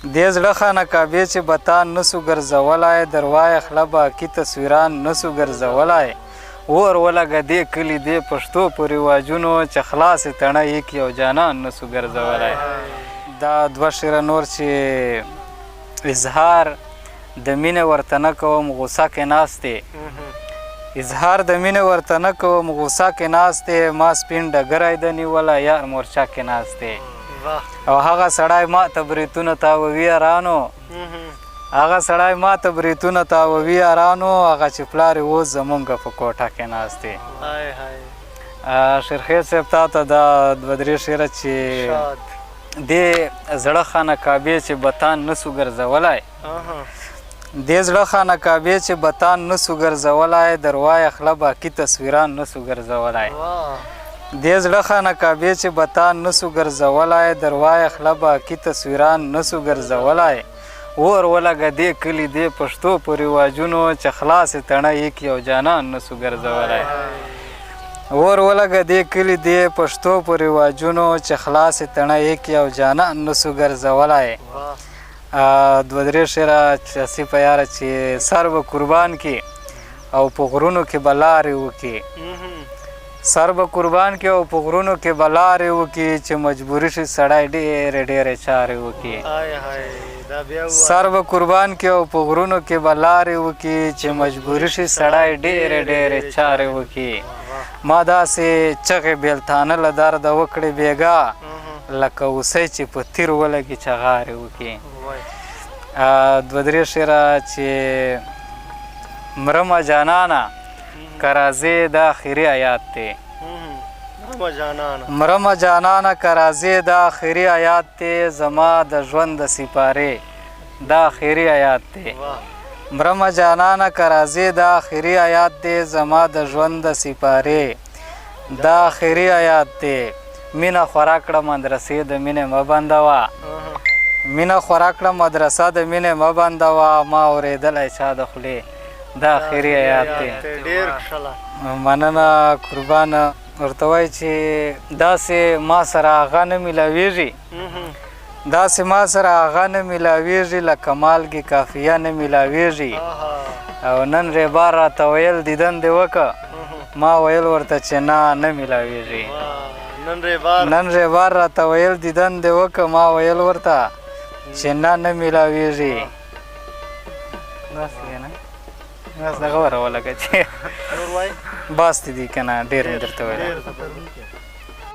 دې زړه خانه کعبې چې بتان نسو ګرځولی دروایه خله باقي تصویران نسو ګرځولی اور ولګه دې کلي دې پښتو په رواجونو چې خلاصې تڼه یک یو جانان نسو ګرځولی دا دوه شعره نور چې اظهار د مینې ورته نه کوم غوسه کې ناست دی اظهار د مینې ورته نه کوم غوسه کې ناست دی ما سپین ډګری ده نیولی یار مورچه کې ناست دی او هغه سړی ما ته بریتونه تاووي یارانو هغه سړی ما ته بریتونه تاووي یارانو هغه چې پلار یې اوس زمونږ په کوټه کې ناست دی شیرخېل صاحب تا ته دا دوه درې شعره چې دې زړه خانه کعبې چې بتان نسو ګرځولی دې زړه خانه کعبې چې بتان نسو ګرځولی دروایه خله باقي تصویران نسو ګرځولی دې زړه خانه کعبې چې بتان نسو ګرځولی دروایه خله باقي تصویران نسو ګرځولی اور ولګه دې کلي دې پښتو په رواجونو چې خلاصې تڼه یک یو جانان نسو ګرځولی اور ولګه دې کلي دې پښتو په رواجونو چې خلاصې تڼه یک یو جانان نسو ګرځولی دوه درې شعره هسې په یاره چې سر به قربان کړي او په غرونو کې به لارې وکړي سر به قربان کړي او په غرونو کې به لارې وکړي چې مجبوري شي سړی ډېرې ډېرې چارې وکړي سر به قربان کړي او په غرونو کې به لارې وکړي چې مجبوري شي سړی ډېرې ډېرې چارې وکړي ما داسې چغې بېلتانه له درده وکړې بېګا لکه اوسۍ چې په تیر ولګي چغارې وکړي دوه درې شعره چې مرمه جانانه که راځې دا آخري آیات دی مرمه جانانه که راځې دا آخري آیات دی زما د ژوند د سپارې دا آخري آیات دی مرمه جانانه که راځې دا آخري آیات دی زما د ژوند د سپارې دا آخري آیات دی مینه خورا کړه مدرسې د مینې مه بندوه مینه خورا کړه مدرسه د مینې مه بندوه ما اورېدلی چا د خولې دا آخري آیات دی مننه قربانه ورته وایي چې داسې ما سره هغه نه میلاویږي داسې ما سره هغه نه میلاویږي لکه مالګې کافیه نه میلاویږي او نن ریبار راته ویل دیدن دې وکړه ما ویل ورته چې نه میلاویږي نن ریبار راته ویل دیدن دې وکړه ما ویل ورته چې نه میلاویږي داسې دی نه بس دغه ورولګه چې بس دي که نه ډېر مې درته ویل